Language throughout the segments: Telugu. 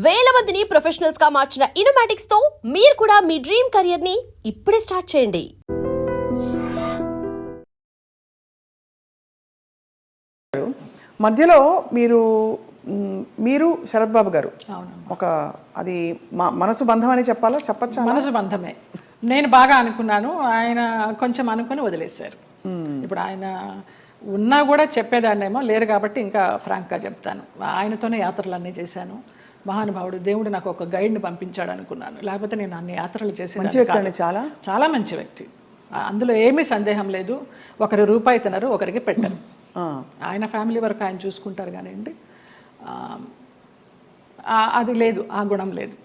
వేల మందిని ప్రొఫెషనల్స్ గా మార్చిన ఇనోమాటిక్స్ తో మీరు కూడా మీ డ్రీమ్ కెరియర్ ని ఇప్పుడే స్టార్ట్ చేయండి. మధ్యలో మీరు శరత్ బాబు గారు ఒక అది మనసు బంధం అని చెప్పచ్చా? మనసు బంధమే. నేను బాగా అనుకున్నాను, ఆయన కొంచెం అనుకుని వదిలేశారు. ఇప్పుడు ఆయన ఉన్నా కూడా చెప్పేదాన్నేమో, లేరు కాబట్టి ఇంకా ఫ్రాంక్గా చెప్తాను. ఆయనతోనే యాత్రలన్నీ చేశాను. మహానుభావుడు, దేవుడు నాకు ఒక గైడ్ని పంపించాడు అనుకున్నాను, లేకపోతే నేను అన్ని యాత్రలు చేసేదాన్ని. చాలా చాలా మంచి వ్యక్తి, అందులో ఏమీ సందేహం లేదు. ఒకరి రూపాయి తినరు, ఒకరికి పెట్టరు. ఆయన ఫ్యామిలీ వరకు ఆయన చూసుకుంటారు కానివ్వండి, అది లేదు, ఆ గుణం లేదు.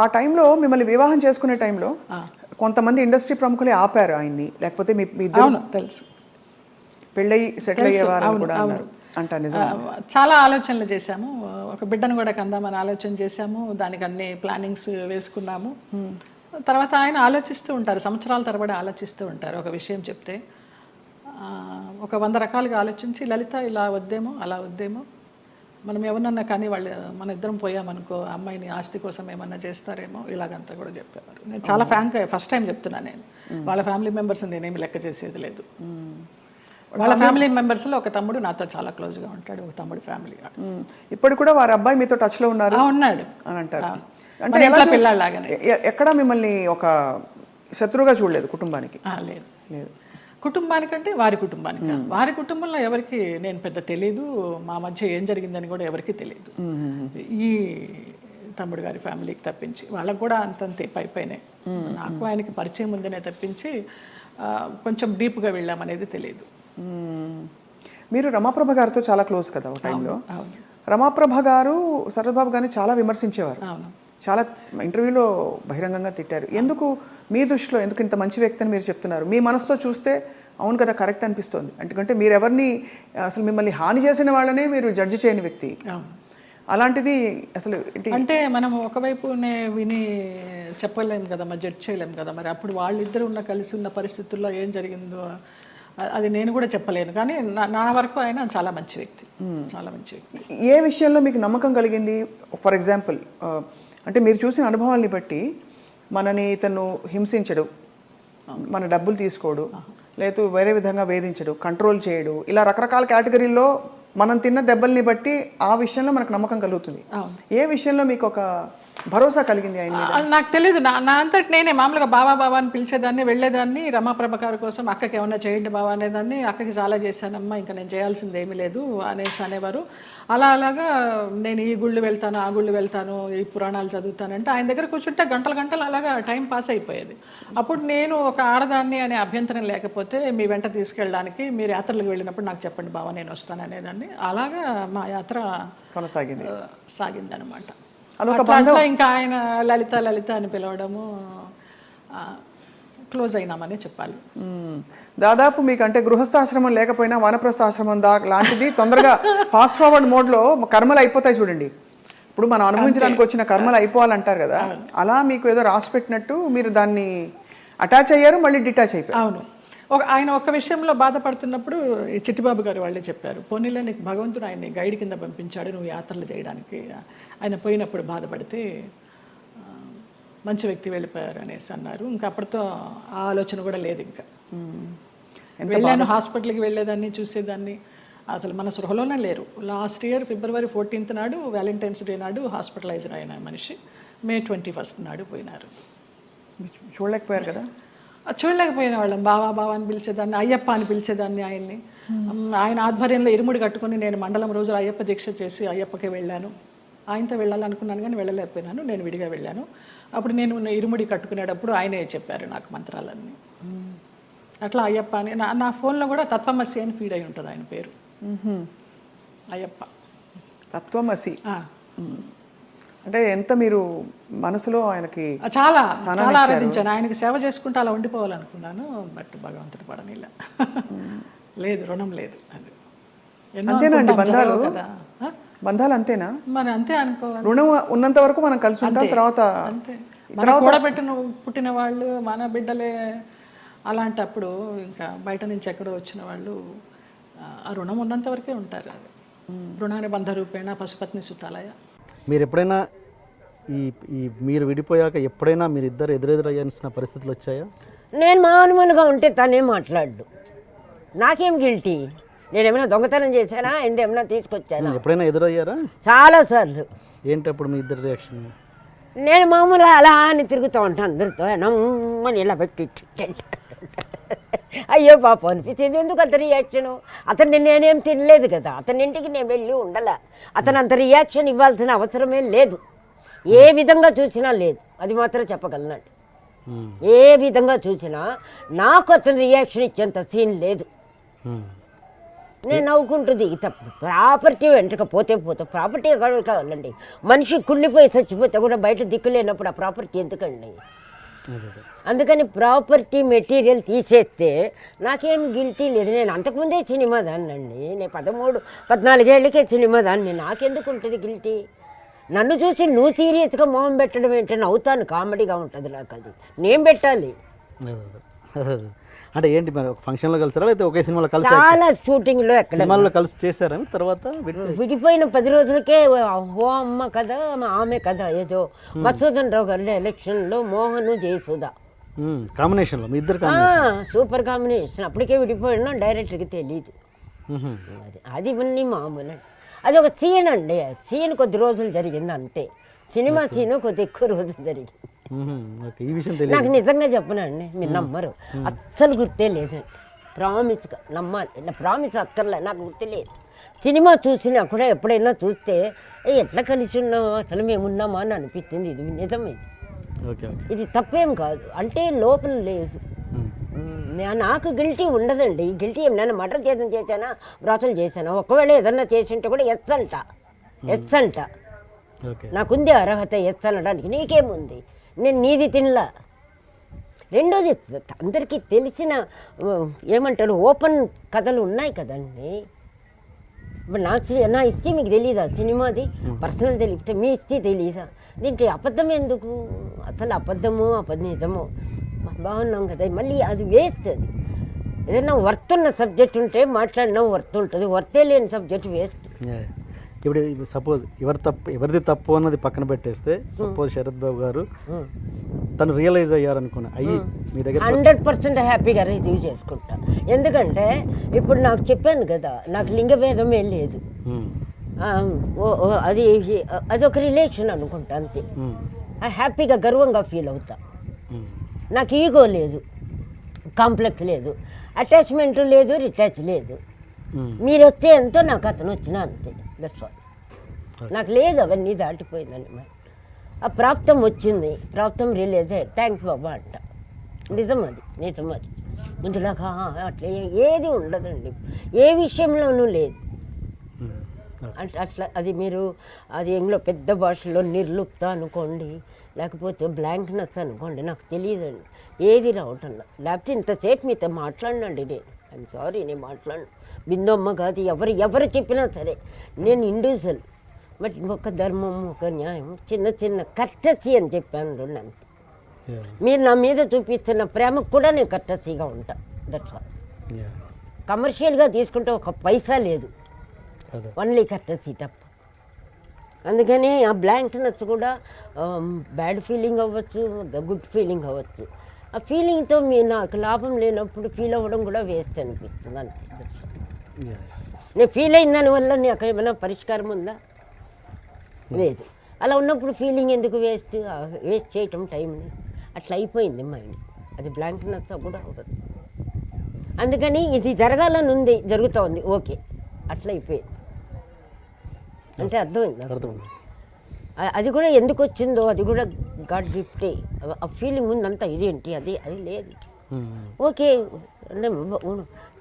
ఆ టైంలో మిమ్మల్ని వివాహం చేసుకునే టైంలో కొంతమంది ఇండస్ట్రీ ప్రముఖులే ఆపారు ఆయన్ని, లేకపోతే మీ తెలుసు పెళ్ళయి సెటిల్ అయ్యేవారు కూడా అన్నారు అంట. నిజం. చాలా ఆలోచనలు చేశాము, ఒక బిడ్డను కూడా కందామని ఆలోచన చేశాము, దానికి అన్ని ప్లానింగ్స్ వేసుకున్నాము. తర్వాత ఆయన ఆలోచిస్తూ ఉంటారు, సంవత్సరాల తరబడి ఆలోచిస్తూ ఉంటారు. ఒక విషయం చెప్తే ఒక 100 రకాలుగా ఆలోచించి, లలిత ఇలా వద్దేమో, అలా వద్దేమో, మనం ఎవరన్నా కానీ వాళ్ళు మన ఇద్దరం పోయామనుకో, అమ్మాయిని ఆస్తి కోసం ఏమన్నా చేస్తారేమో, ఇలాగంతా కూడా చెప్పేవారు. నేను చాలా ఫ్రాంక్గా ఫస్ట్ టైం చెప్తున్నాను. నేను వాళ్ళ ఫ్యామిలీ మెంబర్స్ నేనేమి లెక్క చేసేది లేదు. వాళ్ళ ఫ్యామిలీ మెంబర్స్లో ఒక తమ్ముడు నాతో చాలా క్లోజ్గా ఉంటాడు, ఒక తమ్ముడు ఫ్యామిలీ. ఇప్పుడు కూడా వారి అబ్బాయి మీతో టచ్లో ఉన్నాడు ఉన్నాడు అని అంటారు. అంటే పిల్లలాగానే. ఎక్కడా మిమ్మల్ని ఒక శత్రువుగా చూడలేదు కుటుంబానికి? లేదు లేదు, కుటుంబానికంటే వారి కుటుంబానికి. వారి కుటుంబంలో ఎవరికి నేను పెద్ద తెలీదు, మా మధ్య ఏం జరిగిందని కూడా ఎవరికి తెలియదు. ఈ తమ్ముడు గారి ఫ్యామిలీకి తప్పించి వాళ్ళకు కూడా అంతంతే పైనే. నాకు ఆయనకి పరిచయం ఉందనే తప్పించి కొంచెం డీప్గా వెళ్ళామనేది తెలియదు. మీరు రమాప్రభ గారితో చాలా క్లోజ్ కదా ఒక టైంలో. రమాప్రభ గారు శరత్ బాబు గారిని చాలా విమర్శించేవారు, చాలా ఇంటర్వ్యూలో బహిరంగంగా తిట్టారు. ఎందుకు మీ దృష్టిలో ఎందుకు ఇంత మంచి వ్యక్తి అని మీరు చెప్తున్నారు? మీ మనసుతో చూస్తే అవును కదా, కరెక్ట్ అనిపిస్తుంది. ఎందుకంటే మీరు ఎవరిని అసలు మిమ్మల్ని హాని చేసిన వాళ్ళనే మీరు జడ్జి చేయని వ్యక్తి. అలాంటిది అసలు అంటే మనం ఒకవైపునే విని చెప్పలేము కదా, మరి జడ్జ్ చేయలేము కదా. మరి అప్పుడు వాళ్ళిద్దరు కలిసి ఉన్న పరిస్థితుల్లో ఏం జరిగిందో అది నేను కూడా చెప్పలేను. కానీ నా వరకు ఆయన చాలా మంచి వ్యక్తి, చాలా మంచి వ్యక్తి. ఏ విషయంలో మీకు నమ్మకం కలిగింది? ఫర్ ఎగ్జాంపుల్, అంటే మీరు చూసిన అనుభవాల్ని బట్టి మనని ఇతను హింసించడు, మన డబ్బులు తీసుకోడు, లేదు వేరే విధంగా వేధించడు, కంట్రోల్ చేయడు, ఇలా రకరకాల కేటగిరీల్లో మనం తిన్న దెబ్బల్ని బట్టి ఆ విషయంలో మనకు నమ్మకం కలుగుతుంది. ఏ విషయంలో మీకు ఒక భరోసా కలిగింది ఆయన? నాకు తెలియదు, నా అంతటి నేనే మామూలుగా బావా అని పిలిచేదాన్ని, వెళ్ళేదాన్ని. రమాప్రభ గారి కోసం అక్కకి ఏమన్నా చేయండి బావా అనేదాన్ని. అక్కకి చాలా చేశానమ్మా, ఇంకా నేను చేయాల్సింది ఏమీ లేదు అనేవారు. అలాగా నేను ఈ గుళ్ళు వెళ్తాను, ఆ గుళ్ళు వెళ్తాను, ఈ పురాణాలు చదువుతానంటే ఆయన దగ్గర కూర్చుంటే గంటలు అలాగా టైం పాస్ అయిపోయేది. అప్పుడు నేను ఒక ఆడదాన్ని అనే అభ్యంతరం లేకపోతే మీ వెంట తీసుకెళ్ళడానికి, మీరు యాత్రలకు వెళ్ళినప్పుడు నాకు చెప్పండి బావా, నేను వస్తాను అనేదాన్ని. అలాగా మా యాత్ర సాగిందనమాట. అట్లా ఇంకా ఆయన లలిత అని పిలవడము, క్లోజ్ అయినామని చెప్పాలి. దాదాపు మీకు అంటే గృహస్థాశ్రమం లేకపోయినా వానప్రస్థాశ్రమం లాంటిది తొందరగా ఫాస్ట్ ఫార్వర్డ్ మోడ్లో కర్మలు అయిపోతాయి చూడండి. ఇప్పుడు మనం అనుభవించడానికి వచ్చిన కర్మలు అయిపోవాలంటారు కదా, అలా మీకు ఏదో రాసి పెట్టినట్టు మీరు దాన్ని అటాచ్ అయ్యారు, మళ్ళీ డిటాచ్ అయిపోయారు. అవును, ఆయన ఒక విషయంలో బాధపడుతున్నప్పుడు చిట్టిబాబు గారు వాళ్ళే చెప్పారు, పోనీలో నీకు భగవంతుడు ఆయన్ని గైడ్ కింద పంపించాడు నువ్వు యాత్రలు చేయడానికి. ఆయన పోయినప్పుడు బాధపడితే మంచి వ్యక్తి వెళ్ళిపోయారు అనేసి అన్నారు. ఇంకా అప్పటితో ఆ ఆలోచన కూడా లేదు. ఇంకా వెళ్ళాను, హాస్పిటల్కి వెళ్ళేదాన్ని, చూసేదాన్ని, అసలు మన సృహలోనే లేరు. లాస్ట్ ఇయర్ February 14th నాడు, వ్యాలంటైన్స్ డే నాడు హాస్పిటలైజ్డ్ అయిన మనిషి May 21st నాడు పోయినారు. చూడలేకపోయారు కదా? చూడలేకపోయిన వాళ్ళం. బావా అని పిలిచేదాన్ని, అయ్యప్ప అని పిలిచేదాన్ని ఆయన్ని. ఆయన ఆధ్వర్యంలో ఇరుముడి కట్టుకుని నేను మండలం రోజులు అయ్యప్ప దీక్ష చేసి అయ్యప్పకే వెళ్ళాను. ఆయనతో వెళ్ళాలనుకున్నాను కానీ వెళ్ళలేకపోయినాను, నేను విడిగా వెళ్ళాను. అప్పుడు నేను ఇరుముడి కట్టుకునేటప్పుడు ఆయనే చెప్పారు నాకు మంత్రాలన్నీ. అట్లా అయ్యప్ప అని నా ఫోన్లో కూడా తత్వమసి అని ఫీడ్ అయి ఉంటుంది ఆయన పేరు. అయ్యప్ప తత్వమసి అంటే ఎంత మీరు మనసులో ఆయనకి చాలా చాలా ఆరాధించాను. ఆయనకి సేవ చేసుకుంటూ అలా ఉండిపోవాలనుకున్నాను, బట్ భగవంతుడు పడనిలా. లేదు, రుణం లేదు. అది అంతేనండి, బంధాలు అంతేనా? మరి అంతే అనుకోవాలి. రుణం ఉన్నంత వరకు మనం కలిసి ఉంటాం, తర్వాత అంతే. మన కూడబెట్టిన పుట్టిన వాళ్ళు మన బిడ్డలే. అలాంటప్పుడు ఇంకా బయట నుంచి ఎక్కడో వచ్చిన వాళ్ళు ఆ రుణం ఉన్నంత వరకే ఉంటారు. అది రుణానుబంధ రూపేణ పశుపత్ని సుతాలయ. మీరు ఎప్పుడైనా ఈ ఈ మీరు విడిపోయాక ఎప్పుడైనా మీరు ఇద్దరు ఎదురెదురయ్యాల్సిన పరిస్థితులు వచ్చాయా? నేను మామూలుగా ఉంటే తనే మాట్లాడు. నాకేం గిల్టీ? నేనేమైనా దొంగతనం చేశానా? ఏమైనా తీసుకొచ్చానా? ఎప్పుడైనా ఎదురయ్యారా? చాలాసార్లు. ఏంటి అప్పుడు మీ ఇద్దరు రియాక్షన్? నేను మామూలుగా అలా అని తిరుగుతూ ఉంటాను అందరితో, నమ్మని ఇలా పెట్టి అయ్యో పాపం అనిపించింది. ఎందుకు అంత రియాక్షను? అతన్ని నేనేం తినలేదు కదా, అతని ఇంటికి నేను వెళ్ళి ఉండలే. అతను అంత రియాక్షన్ ఇవ్వాల్సిన అవసరమే లేదు, ఏ విధంగా చూసినా లేదు. అది మాత్రం చెప్పగలనండి. ఏ విధంగా చూసినా నాకు అతను రియాక్షన్ ఇచ్చేంత సీన్ లేదు. నేను నవ్వుకుంటుంది. ప్రాపర్టీ వెంటక పోతే ప్రాపర్టీ కావాలండి. మనిషి కుళ్ళిపోయి చచ్చిపోతే కూడా బయట దిక్కు లేనప్పుడు ఆ ప్రాపర్టీ ఎందుకండి? అందుకని ప్రాపర్టీ మెటీరియల్ తీసేస్తే నాకేం గిల్టీ లేదు. నేను అంతకుముందే సినిమా దాన్నండి. నేను 13-14 ఏళ్ళకే సినిమా దాన్ని. నాకెందుకు ఉంటుంది గిల్టీ? నన్ను చూసి నువ్వు సీరియస్గా మొహం పెట్టడం ఏంటి? నవ్వుతాను, కామెడీగా ఉంటుంది నాకు. అది నేను పెట్టాలి. అంటే ఏంటి మరి ఒక ఫంక్షన్లో కలిసారా లేకపోతే ఒకే సినిమాలో కలిసి? చాలా షూటింగ్లో ఎక్కడ సినిమాల్లో కలిసి చేశారా తర్వాత? విడిపోయిన 10 రోజులకే ఓ అమ్మ కథ, ఆమె కథ. ఏదో మధుసూదన్ రావు గారి ఎలక్షన్లో మోహన్ జయసుధ కాంబినేషన్లో మీ ఇద్దరు సూపర్ కాంబినేషన్. అప్పటికే విడిపోయినా డైరెక్టర్కి తెలియదు. అది ఇవన్నీ మామూలు. అది ఒక సీన్ అండి. సీన్ కొద్ది రోజులు జరిగింది అంతే. సినిమా సీన్ కొద్ది ఎక్కువ రోజులు జరిగింది. ఈ విషయం నాకు నిజంగా చెప్పనండి, మీరు నమ్మరు, అస్సలు గుర్తే లేదండి. ప్రామిస్గా నమ్మాలి. ఇలా ప్రామిస్ అక్కర్లే, నాకు గుర్తులేదు. సినిమా చూసినా కూడా ఎప్పుడైనా చూస్తే ఎట్లా కలిసి ఉన్నామా, అసలు మేము ఉన్నామా అని అనిపించింది. ఇది నిజమే, ఇది తప్పేం కాదు. అంటే లోపల లేదు. నాకు గిల్టీ ఉండదండి. గిల్టీ ఏమైనా మర్డర్ చేశానా, వ్రాతలు చేశానా? ఒకవేళ ఏదన్నా చేసి ఉంటే కూడా ఎస్ అంట. నాకుంది అర్హత ఎస్ అనడానికి. నీకేముంది? నేను నీది తినలా. రెండోది, అందరికీ తెలిసిన ఏమంటారు ఓపెన్ కథలు ఉన్నాయి కదండి. నా హిస్టరీ మీకు తెలీదా? సినిమాది పర్సనల్ తెలిస్తే మీ హిస్టరీ తెలీదా? దీంట్లో అబద్ధం ఎందుకు? అసలు అబద్ధమో నిజమో బాగున్నాం కదా, మళ్ళీ అది వేస్ట్. అది ఏదైనా వర్త్ ఉన్న సబ్జెక్ట్ ఉంటే మాట్లాడినా వర్త్ ఉంటుంది, వర్తే లేని సబ్జెక్ట్ వేస్ట్. ఇప్పుడు సపోజ్ ఎవరిది తప్పు అన్నది పక్కన పెట్టేస్తే, సపోజ్ శరత్ బాబు గారు తను రియలైజ్ అయ్యారనుకున్నా అయ్యి మీ దగ్గర 100% హ్యాపీగా రిసీవ్ చేసుకుంటా. ఎందుకంటే ఇప్పుడు నాకు చెప్పాను కదా, నాకు లింగభేదమే లేదు. అది ఒక రిలేషన్ అనుకుంటా అంతే. హ్యాపీగా గర్వంగా ఫీల్ అవుతా. నాకు ఈగో లేదు, కాంప్లెక్స్ లేదు, అటాచ్మెంట్ లేదు, రిటాచ్ లేదు. మీరు వస్తే ఎంతో, నాకు అతను వచ్చినా అంతే. That's all. నాకు లేదు, అవన్నీ దాటిపోయిందని. మరి ఆ ప్రాప్తం వచ్చింది, ప్రాప్తం రిలీజ్ అయ్యి థ్యాంక్స్ బాబా అంట. నిజం అది. ముందులాగా అట్లా ఏది ఉండదండి, ఏ విషయంలోనూ లేదు. అంటే అట్లా అది మీరు అది ఇంగ్లో పెద్ద భాషలో నిర్లుప్త అనుకోండి, లేకపోతే బ్లాంక్నెస్ అనుకోండి, నాకు తెలియదండి. ఏది రావటంలో. లేకపోతే ఇంతసేపు మీతో మాట్లాడినండి నేను. ఐఎమ్ సారీ, నేను మాట్లాడను. బిందమ్మ కాదు, ఎవరు చెప్పినా సరే నేను ఇండివిజువల్. బట్ ఒక ధర్మం, ఒక న్యాయం, చిన్న కర్టసీ అని చెప్పాను అంతే. మీరు నా మీద చూపిస్తున్న ప్రేమకు కూడా నేను కర్టసీగా ఉంటాను. That's all. కమర్షియల్గా తీసుకుంటే ఒక పైసా లేదు, ఓన్లీ కర్టసీ తప్ప. అందుకని ఆ బ్లాంక్నెస్ కూడా బ్యాడ్ ఫీలింగ్ అవ్వచ్చు, గుడ్ ఫీలింగ్ అవ్వచ్చు. ఆ ఫీలింగ్తో నాకు లాభం లేనప్పుడు ఫీల్ అవ్వడం కూడా వేస్ట్ అనిపిస్తుంది అంతే. నేను ఫీల్ అయిన దానివల్ల నాకు ఏమైనా పరిష్కారం ఉందా? లేదు. అలా ఉన్నప్పుడు ఫీలింగ్ ఎందుకు వేస్ట్ చేయటం టైంని? అట్లా అయిపోయింది మైండ్. అది బ్లాంక్నెస్ కూడా అవ్వదు. అందుకని ఇది జరగాలని ఉంది, జరుగుతోంది, ఓకే, అట్లా అయిపోయింది. అంటే అర్థమైంది. అది కూడా ఎందుకు వచ్చిందో అది కూడా గాడ్ గిఫ్టే. ఆ ఫీలింగ్ ఉందంతా ఇదేంటి అది లేదు. ఓకే అంటే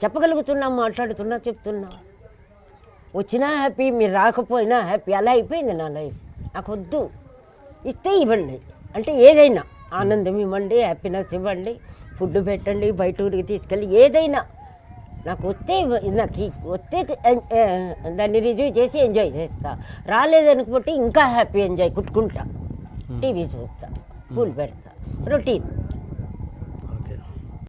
చెప్పగలుగుతున్నా, మాట్లాడుతున్నా, చెప్తున్నా. వచ్చినా హ్యాపీ, మీరు రాకపోయినా హ్యాపీ. అలా అయిపోయింది నా లైఫ్. నాకు వద్దు, ఇస్తే ఇవ్వండి. అంటే ఏదైనా ఆనందం ఇవ్వండి, హ్యాపీనెస్ ఇవ్వండి, ఫుడ్ పెట్టండి, బయట ఊరికి తీసుకెళ్ళి, ఏదైనా నాకు వస్తే దాన్ని రిజీవ్ చేసి ఎంజాయ్ చేస్తా. రాలేదనుకుంటే ఇంకా హ్యాపీ ఎంజాయ్ కుట్టుకుంటా, టీవీ చూస్తా, పూలు పెడతా, రొటీన్.